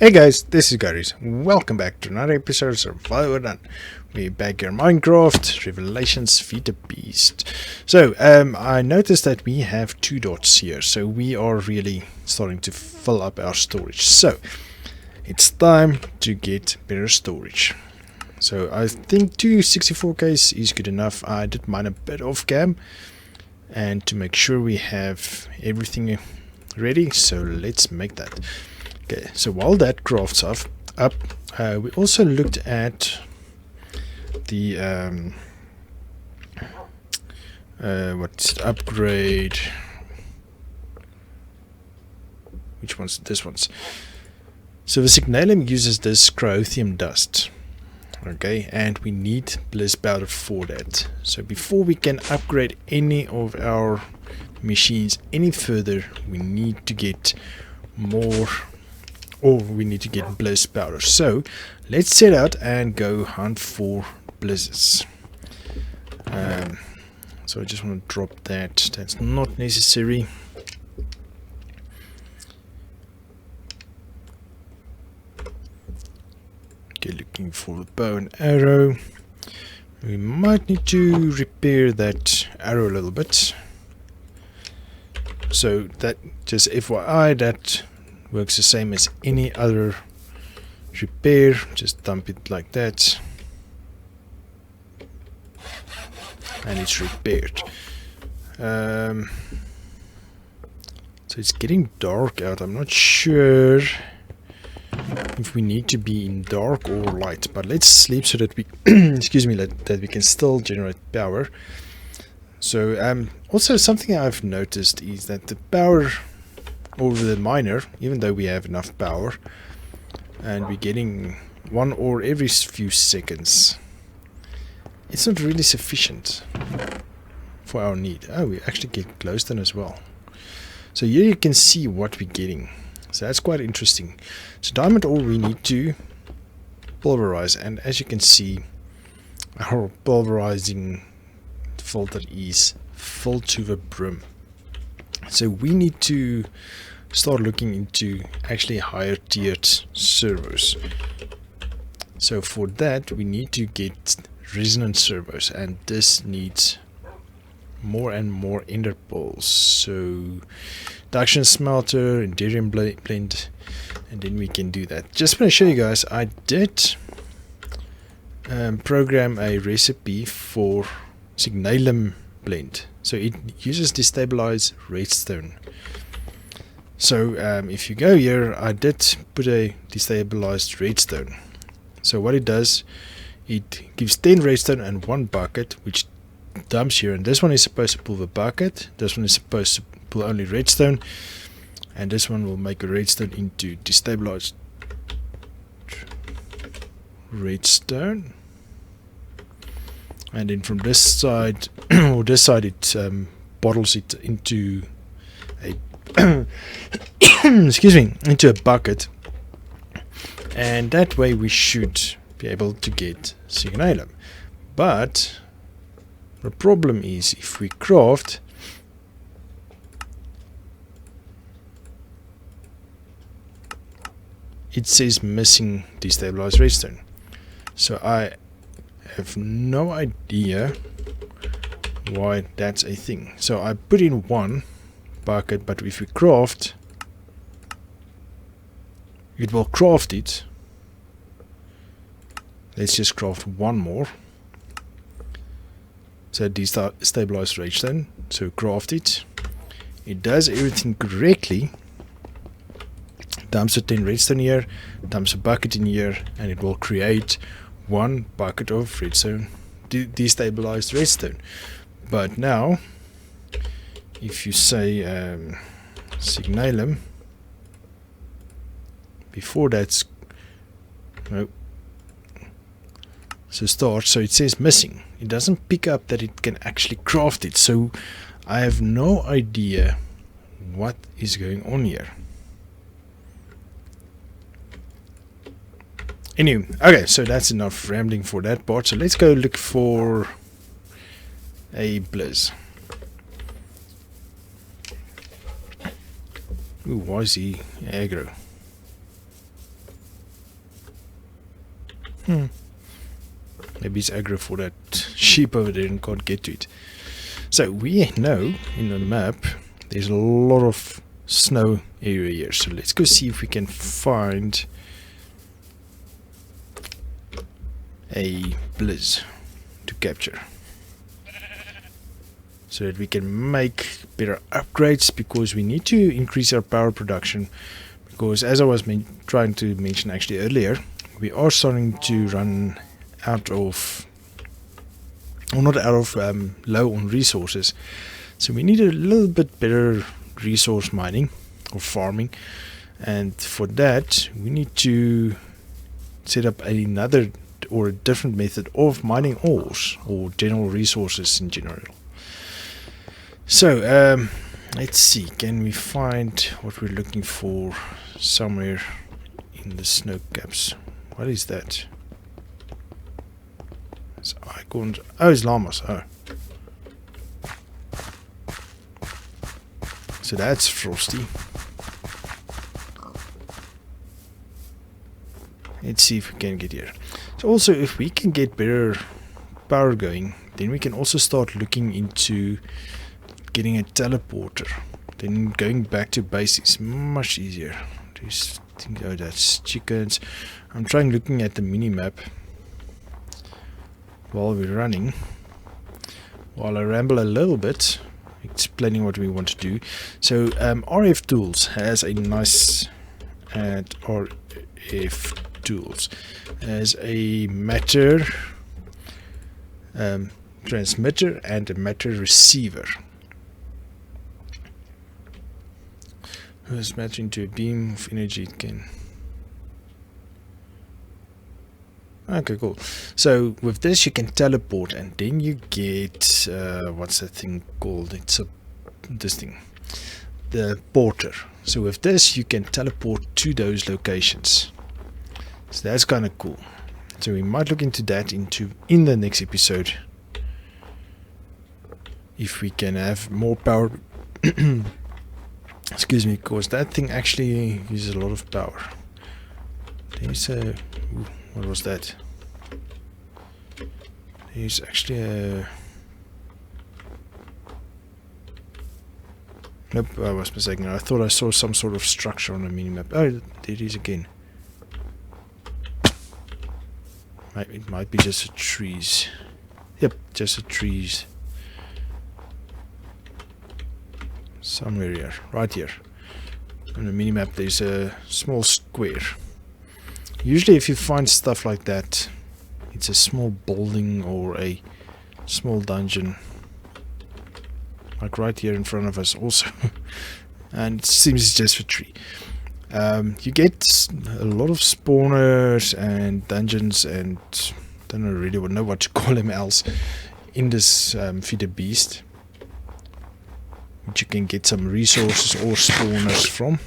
Hey guys, this is Garies. Welcome back to another episode of Survival Done. We're back here in Minecraft, Revelations Feed the Beast. So, I noticed that we have 2 dots here, so we are really starting to fill up our storage. So, it's time to get better storage. So, I think 264K is good enough. I did mine a bit off cam, and to make sure we have everything ready, so let's make that. Okay, so while that crafts up, we also looked at the what's the upgrade? Which one's this one's? So the Signalum uses this Crothium dust. Okay, and we need bliss powder for that. So before we can upgrade any of our machines any further, we need to get more. Or we need to get bliss powder. So let's set out and go hunt for blizzards. So I just want to drop that. That's not necessary. Okay, looking for the bow and arrow. We might need to repair that arrow a little bit. So that, just FYI, that works the same as any other repair. Just dump it like that, and it's repaired. So it's getting dark out. I'm not sure if we need to be in dark or light, but let's sleep so that we excuse me, that we can still generate power. So also something I've noticed is that the power over the miner, even though we have enough power and we're getting 1 ore every few seconds, it's not really sufficient for our need. Oh, we actually get glowstone as well. So here you can see what we're getting. So that's quite interesting. So diamond ore we need to pulverize, and as you can see, our pulverizing filter is full to the brim. So we need to start looking into actually higher tiered servos. So for that we need to get resonant servos, and this needs more and more ender pearls. So Induction Smelter, Enderium Blend, and then we can do that. Just want to show you guys, I did program a recipe for Signalum Blend. So it uses destabilized redstone. So if you go here, I did put a destabilized redstone. So what it does, it gives 10 redstone and 1 bucket, which dumps here. And this one is supposed to pull the bucket. This one is supposed to pull only redstone. And this one will make a redstone into destabilized redstone. And then from this side, or this side, it bottles it into a excuse me, into a bucket, and that way we should be able to get Signalum. But the problem is, if we craft, it says missing destabilized redstone. So I have no idea why that's a thing. So I put in 1 bucket, but if we craft, it will craft it. Let's just craft 1 more. So destabilized redstone. So craft it. It does everything correctly. Dumps a 10 redstone here, dumps a bucket in here, and it will create 1 bucket of redstone, destabilized redstone. But now, if you say Signalum, before that's no, so start. So it says missing. It doesn't pick up that it can actually craft it. So I have no idea what is going on here. Anyway, okay, so that's enough rambling for that part. So let's go look for a blizz. Ooh, why is he aggro? Maybe it's aggro for that sheep over there and can't get to it. So we know in the map there's a lot of snow area here. So let's go see if we can find a blizz to capture, so that we can make better upgrades, because we need to increase our power production, because as I was trying to mention actually earlier, we are starting to run out of, or not out of, low on resources. So we need a little bit better resource mining or farming, and for that we need to set up another or a different method of mining ores or general resources in general. So let's see, can we find what we're looking for somewhere in the snow caps? What is that? It's icons. Oh, it's llamas. Oh, so that's frosty. Let's see if we can get here. So also, if we can get better power going, then we can also start looking into getting a teleporter. Then going back to base is much easier. Just think, oh, that's chickens. I'm trying looking at the mini map while we're running, while I ramble a little bit, explaining what we want to do. So RF Tools has a nice, and RF Tools as a matter transmitter and a matter receiver. Who's matter into a beam of energy it can. Okay, cool. So with this you can teleport, and then you get what's that thing called? It's this thing, the porter. So with this you can teleport to those locations. So that's kind of cool. So we might look into that in the next episode, if we can have more power. Excuse me, because that thing actually uses a lot of power. There's a, what was that? There's actually a, nope, I was mistaken. I thought I saw some sort of structure on the minimap. Oh, there it is again. It might be just the trees. Yep, just the trees. Somewhere here, right here. On the minimap there's a small square. Usually if you find stuff like that, it's a small building or a small dungeon. Like right here in front of us also. And it seems it's just a tree. You get a lot of spawners and dungeons, and don't really know what to call them else in this Feed the Beast, which you can get some resources or spawners from.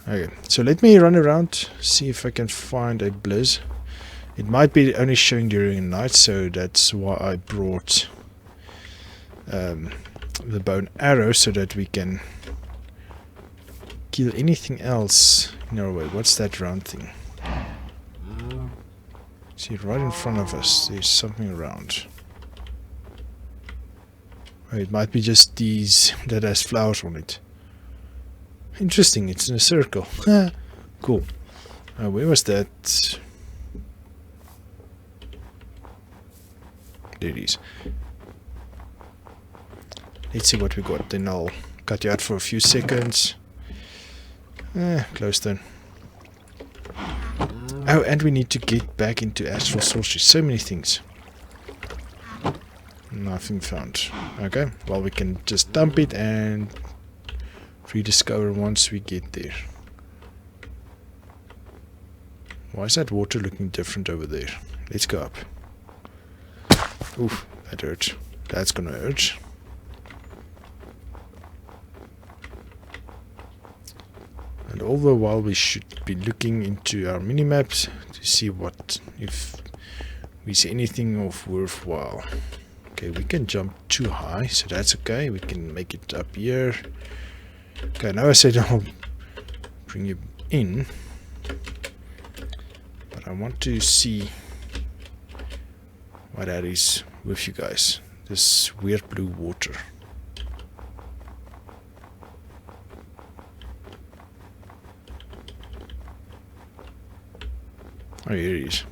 Okay, so let me run around, see if I can find a blizz. It might be only showing during the night, so that's why I brought the bow and arrow, so that we can kill anything else in our way. What's that round thing? See, right in front of us there's something around. Oh, it might be just these that has flowers on it. Interesting, it's in a circle. Cool. Where was that? There it is. Let's see what we got, then I'll cut you out for a few seconds. Close then. Oh, and we need to get back into Astral Sorcery. So many things. Nothing found. Okay, well we can just dump it and rediscover once we get there. Why is that water looking different over there? Let's go up. Oof, that hurts. That's gonna hurt. And all the while we should be looking into our mini-maps to see what, if we see anything of worthwhile. Okay, we can jump too high, so that's okay. We can make it up here. Okay, now I said I'll bring you in, but I want to see what that is with you guys. This weird blue water. Oh, here it is.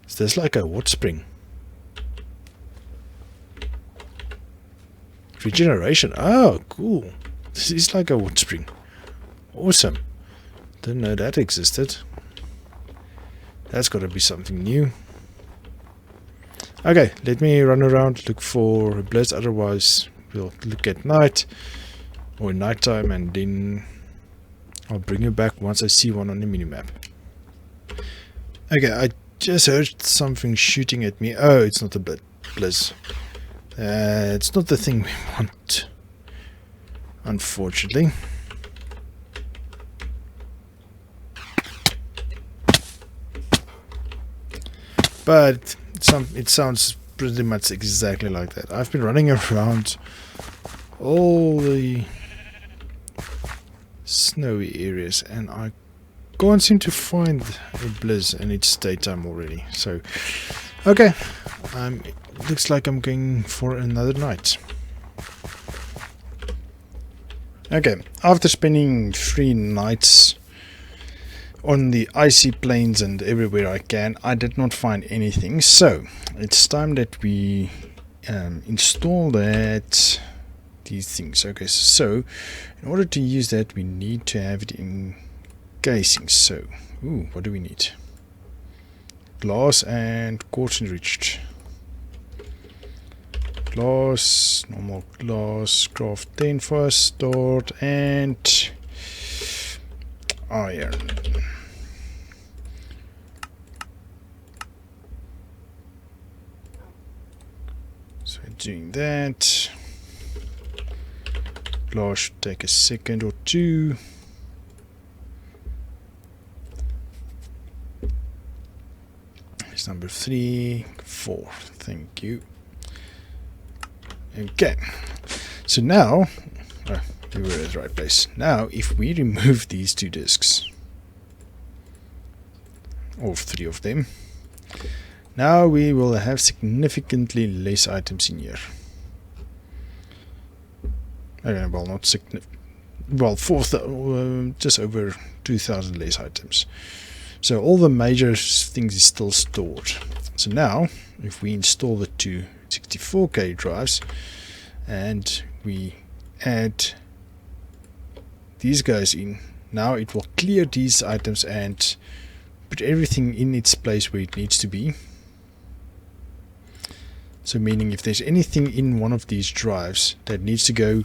Is this like a hot spring? Regeneration. Oh, cool. This is like a hot spring. Awesome. Didn't know that existed. That's got to be something new. Okay, let me run around, look for a blitz. Otherwise, we'll look at night or nighttime, and then I'll bring you back once I see one on the minimap. Okay, I just heard something shooting at me. Oh, it's not a blizz. It's not the thing we want, unfortunately. But it sounds pretty much exactly like that. I've been running around all the snowy areas and I can't seem to find a blizz, and it's daytime already. So, okay, it looks like I'm going for another night. Okay, after spending 3 nights on the icy plains and everywhere I can, I did not find anything. So it's time that we install these things. Okay, so in order to use that, we need to have it in casing. So, what do we need? Glass and quartz enriched. Glass, normal glass, craft 10 for a start, and iron. So doing that. Glass should take a second or two. It's number 3, 4. Thank you. Okay. So now, we were at the right place. Now, if we remove these 2 discs, or 3 of them, now we will have significantly less items in here. Okay, well, not significant. Well, just over 2,000 less items. So all the major things is still stored. So now, if we install the 2 64K drives and we add these guys in, now it will clear these items and put everything in its place where it needs to be. So meaning if there's anything in one of these drives that needs to go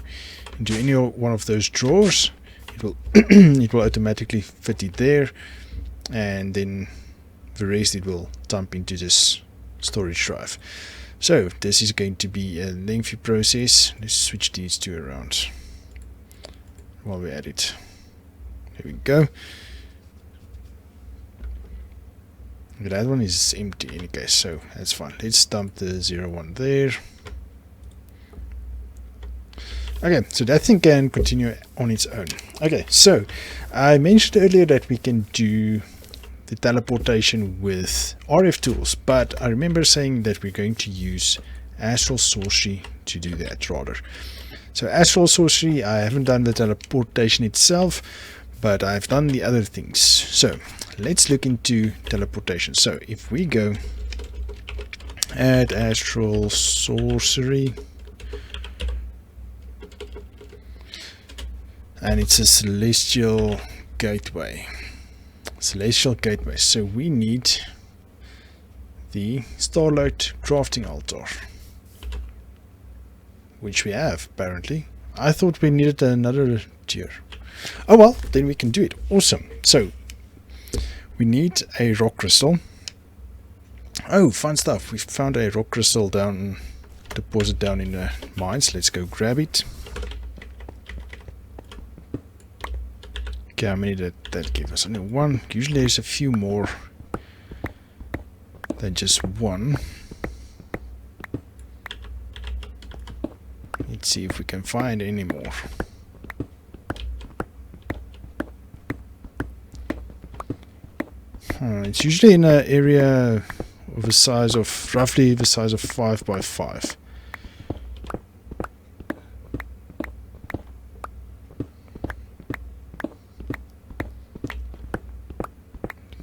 into any one of those drawers, it will it will automatically fit it there, and then the rest it will dump into this storage drive. So this is going to be a lengthy process. Let's switch these 2 around while we're at it. There we go. That one is empty in any case, so that's fine. Let's dump the 01 there. Okay, so that thing can continue on its own. Okay, so I mentioned earlier that we can do the teleportation with RF tools, but I remember saying that we're going to use Astral Sorcery to do that rather. So Astral Sorcery, I haven't done the teleportation itself, but I've done the other things. So let's look into teleportation. So if we go add Astral Sorcery, and it's a celestial gateway. Celestial gateway. So we need the Starlight crafting altar, which we have apparently. I thought we needed another tier. Oh well, then we can do it. Awesome. So we need a rock crystal. Oh, fun stuff. We found a rock crystal deposit down in the mines. Let's go grab it. Okay, how many did that give us? Only 1. Usually there's a few more than just 1. Let's see if we can find any more. It's usually in an area of a size of roughly the size of 5 by 5.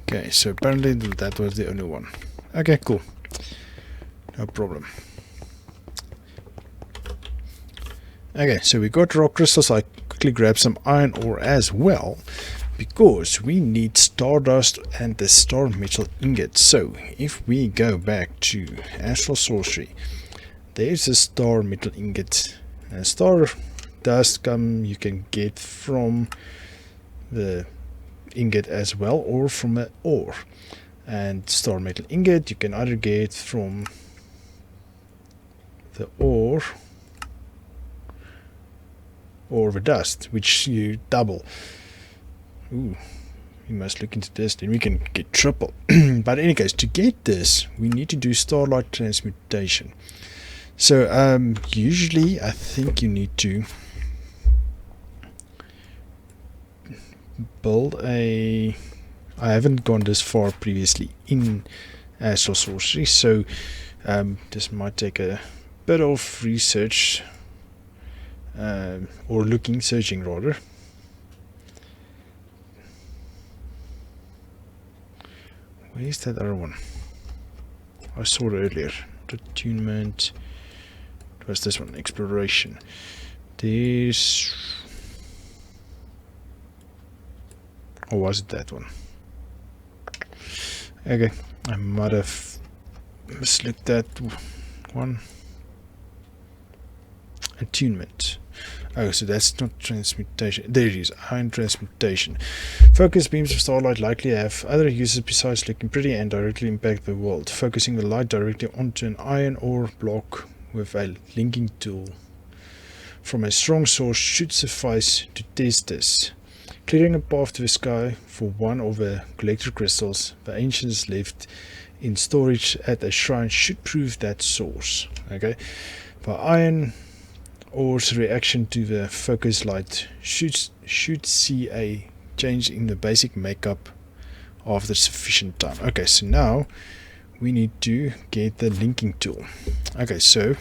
Okay, so apparently that was the only one. Okay, cool. No problem. Okay, so we got rock crystals. I quickly grab some iron ore as well, because we need stardust and the Starmetal ingot. So if we go back to Astral Sorcery, there's a Starmetal ingot. And stardust you can get from the ingot as well, or from an ore. And Starmetal ingot you can either get from the ore or the dust, which you double. Ooh, we must look into this, then we can get triple. But in any case, to get this we need to do Starlight transmutation. So usually I think you need to build a... I haven't gone this far previously in Astral Sorcery, so this might take a bit of research, or searching rather. Where's that other one? I saw it earlier. Attunement. It was this one, exploration. This... or was it that one? Okay, I might have mislooked that one. Attunement. Oh, so that's not transmutation. There it is, iron transmutation. Focus beams of Starlight likely have other uses besides looking pretty and directly impact the world. Focusing the light directly onto an iron ore block with a linking tool from a strong source should suffice to test this. Clearing a path to the sky for one of the collector crystals the ancients left in storage at a shrine should prove that source. Okay, the iron ore's reaction to the focus light should see a change in the basic makeup after sufficient time. Okay, so now we need to get the linking tool. Okay, so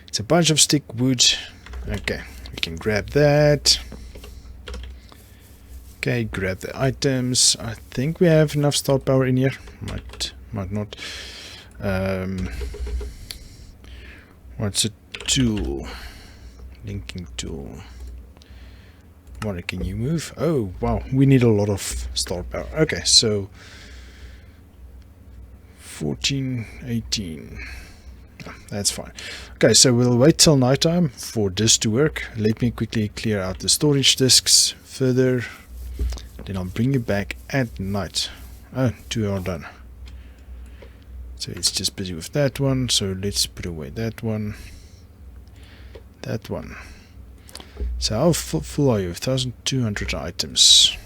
it's a bunch of stick wood. Okay, we can grab that. Okay, grab the items. I think we have enough star power in here. Might not. What's a tool? Linking tool. What can you move? Oh wow, we need a lot of star power. Okay, so 14, 18. That's fine. Okay, so we'll wait till nighttime for this to work. Let me quickly clear out the storage disks further. Then I'll bring you back at night. Oh, 2 are done. So it's just busy with that one. So let's put away that one. That one. So how full are you? 1,200 items.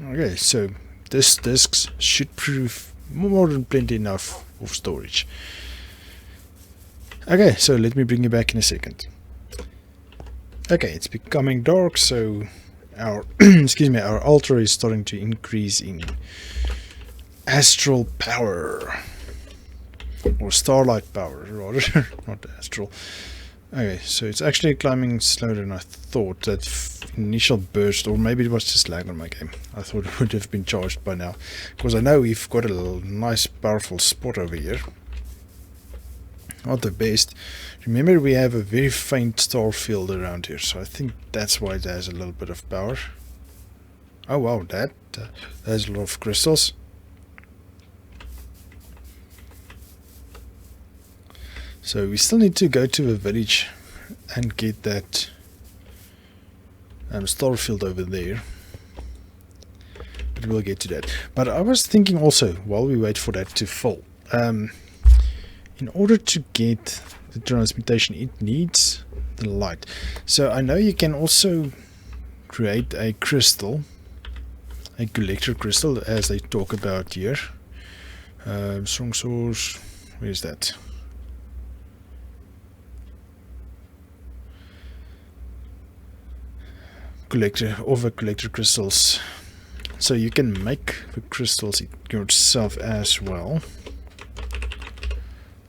Okay, so this discs should prove more than plenty enough of storage. Okay, so let me bring you back in a second. Okay, it's becoming dark, so our excuse me, our altar is starting to increase in astral power, or starlight power rather, not astral. Okay, so it's actually climbing slower than I thought. That initial burst, or maybe it was just lag on my game. I thought it would have been charged by now, because I know we've got a nice powerful spot over here. Not the best. Remember, we have a very faint star field around here, so I think that's why it has a little bit of power. Oh wow, that has a lot of crystals. So we still need to go to the village and get that star field over there. But we'll get to that. But I was thinking also, while we wait for that to fill, in order to get the transmutation, it needs the light. So I know you can also create a crystal, a collector crystal, as they talk about here. Strong source, where is that? Collector crystals. So you can make the crystals yourself as well.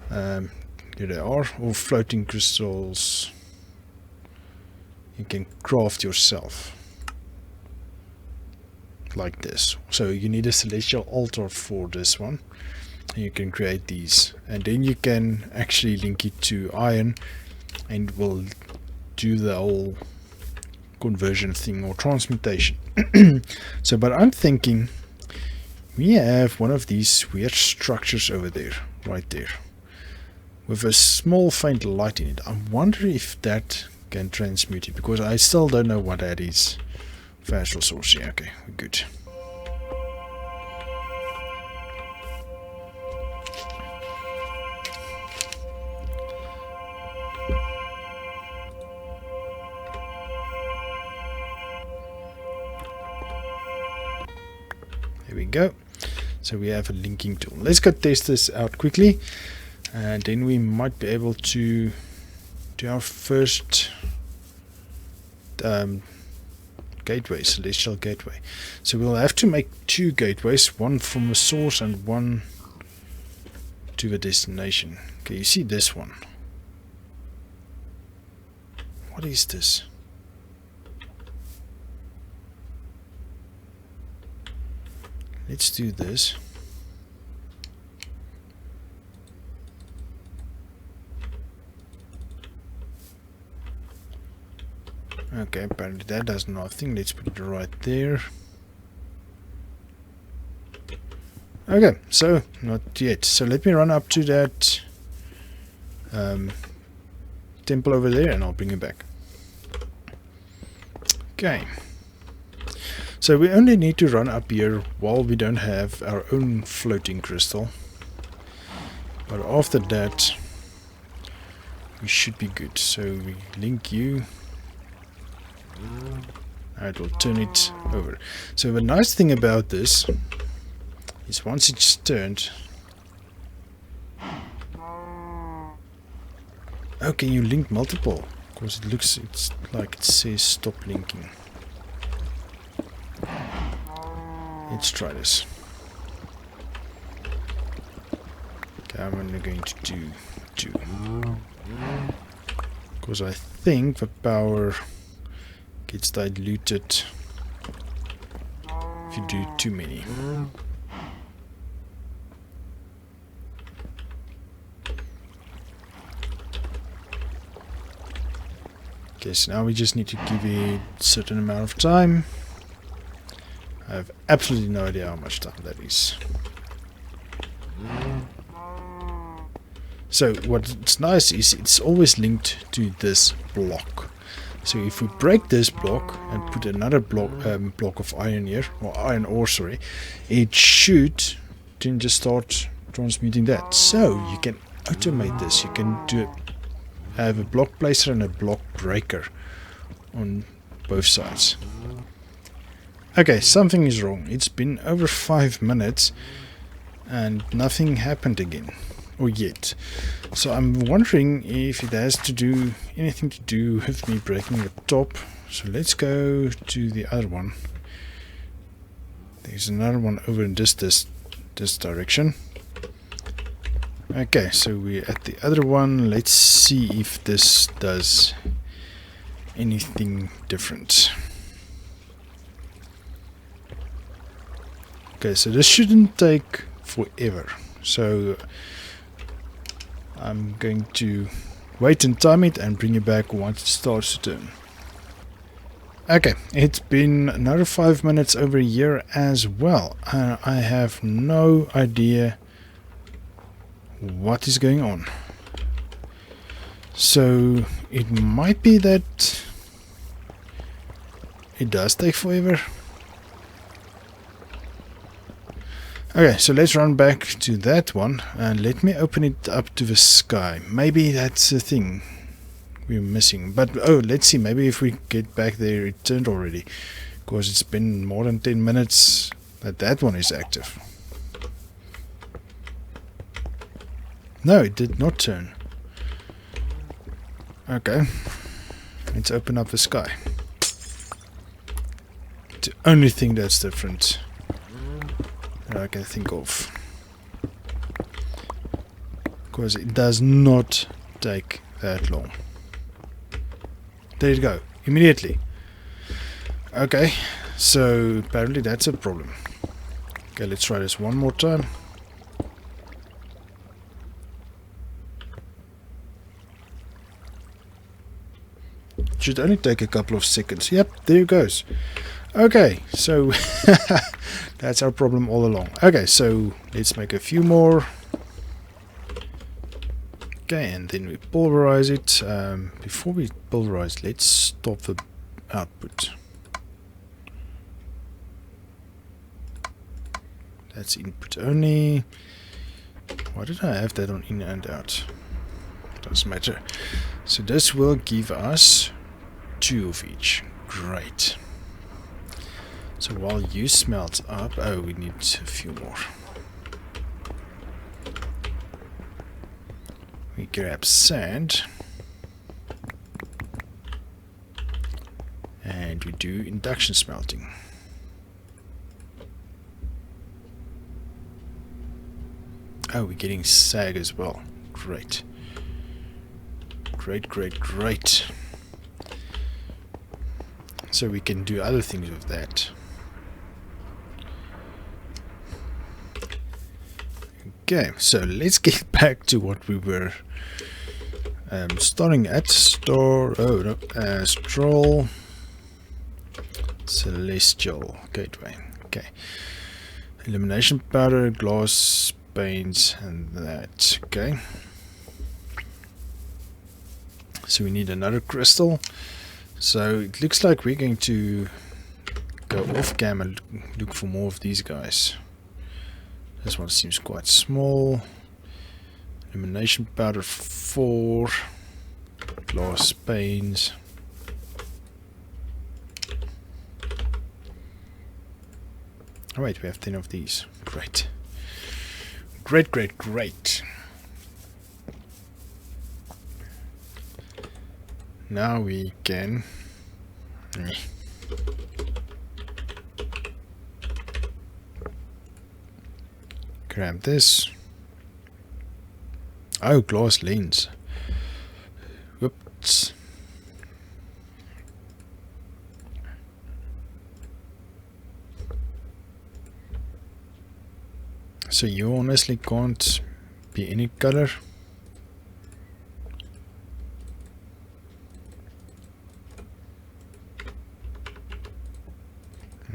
Here they are, all floating crystals. You can craft yourself like this. So you need a celestial altar for this one. And you can create these, and then you can actually link it to iron, and will do the whole conversion thing or transmutation. So, but I'm thinking we have one of these weird structures over there, right there, with a small faint light in it. I wonder if that can transmute it, because I still don't know what that is. Astral Sorcery. Okay, we're good. There we go. So we have a linking tool. Let's go test this out quickly, and then we might be able to do our first gateway, celestial gateway. So we'll have to make 2 gateways, one from the source and one to the destination. Okay, you see this one. What is this? Let's do this. Okay, apparently that does nothing. Let's put it right there. Okay, so not yet. So let me run up to that temple over there, and I'll bring it back. Okay. So we only need to run up here while we don't have our own floating crystal. But after that, we should be good. So we link you. It will turn it over. So the nice thing about this is once it's turned... Oh, can you link multiple? Because it's like it says stop linking. Let's try this. Okay, I'm only going to do 2. Because I think the power gets diluted if you do too many. Okay, so now we just need to give it a certain amount of time. I have absolutely no idea how much time that is. So what's nice is it's always linked to this block. So if we break this block and put another block of iron here, or iron ore, sorry, it should then just start transmuting that. So you can automate this. You can have a block placer and a block breaker on both sides. Okay, something is wrong. It's been over 5 minutes and nothing happened again, or yet. So I'm wondering if it has to do anything to do with me breaking the top. So let's go to the other one. There's another one over in this direction. Okay, so we're at the other one. Let's see if this does anything different. Okay, so this shouldn't take forever. So I'm going to wait and time it and bring it back once it starts to turn. Okay, it's been another 5 minutes over here as well. I have no idea what is going on. So it might be that it does take forever. Okay, so let's run back to that one and let me open it up to the sky. Maybe that's the thing we're missing. But oh, let's see, maybe if we get back there it turned already, because it's been more than 10 minutes that one is active. No, it did not turn. Okay, let's open up the sky. The only thing that's different. that I can think of. Because it does not take that long. There you go, immediately. Okay, so apparently that's a problem. Okay, let's try this one more time. It should only take a couple of seconds. Yep, there it goes. Okay, so that's our problem all along. Okay, so let's make a few more. Okay, and then we pulverize it. Before we pulverize, let's stop the output. That's input only. Why did I have that on in and out? Doesn't matter. So this will give us 2 of each. Great. So while you smelt up, oh, we need a few more. We grab sand and we do induction smelting. Oh, we're getting sag as well. Great. Great, great, great. So we can do other things with that. Okay, so let's get back to what we were starting at. Astral Celestial Gateway. Okay. Illumination powder, glass panes, and that. Okay. So we need another crystal. So it looks like we're going to go off cam and look for more of these guys. This one seems quite small. Illumination powder 4. Glass panes. Oh wait, we have 10 of these. Great. Great, great, great. Now we can... grab this. Oh, glass lens. Whoops. So you honestly can't be any color?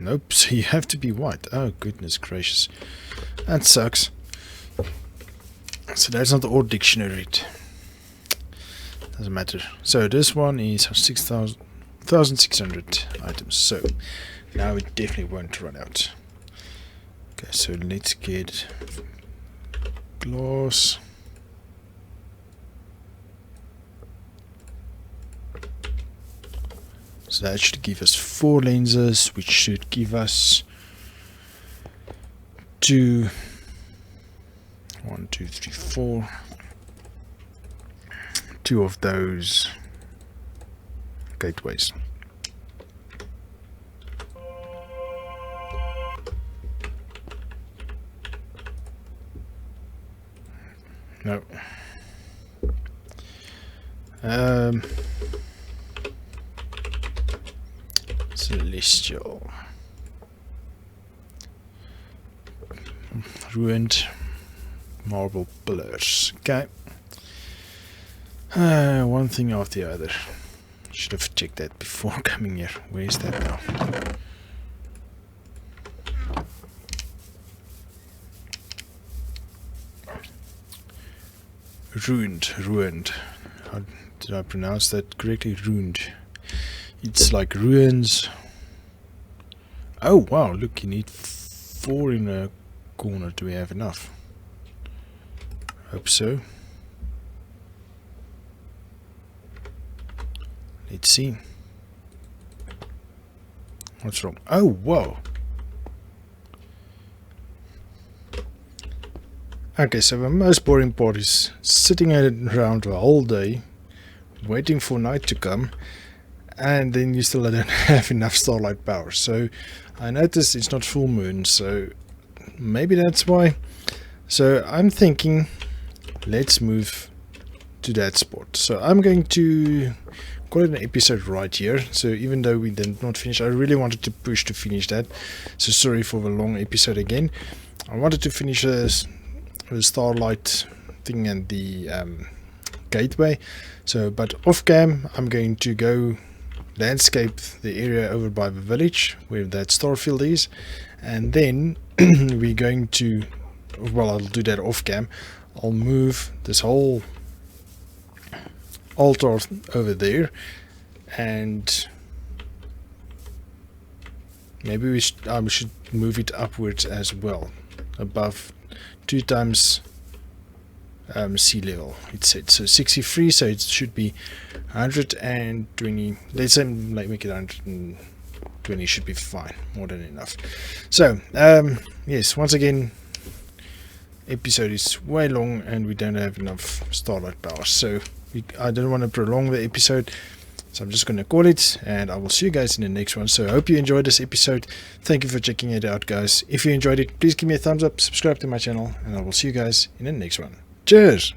Nope, so you have to be white. Oh, goodness gracious. That sucks. So that's not the old dictionary. Doesn't matter. So this one is 1,600 items. So now we definitely won't run out. Okay, so let's get glass. So that should give us 4 lenses, which should give us 2, 1, 2, 3, 4. 2 of those gateways. No. Celestial. Ruined marble pillars. Okay. One thing after the other. Should have checked that before coming here. Where is that now? Ruined. How did I pronounce that correctly? Ruined. It's like ruins. Oh wow, look, you need 4 in a corner. Do we have enough? Hope so. Let's see. What's wrong? Oh, whoa. Okay, so the most boring part is sitting around the whole day, waiting for night to come, and then you still don't have enough starlight power. So I noticed it's not full moon, so maybe that's why. So I'm thinking, let's move to that spot. So I'm going to call it an episode right here. So even though we did not finish, I really wanted to push to finish that. So sorry for the long episode again. I wanted to finish the Starlight thing and the gateway. So, but off cam, I'm going to go landscape the area over by the village where that starfield is, and then we're going to, well, I'll do that off cam. I'll move this whole altar over there, and maybe I should move it upwards as well, above 2 times sea level, it said. So 63, so it should be 120. Let's say make it 120, should be fine, more than enough. So yes, once again, episode is way long and we don't have enough starlight power, so I don't want to prolong the episode, so I'm just going to call it, and I will see you guys in the next one. So I hope you enjoyed this episode. Thank you for checking it out, guys. If you enjoyed it, please give me a thumbs up, subscribe to my channel, and I will see you guys in the next one. Cheers!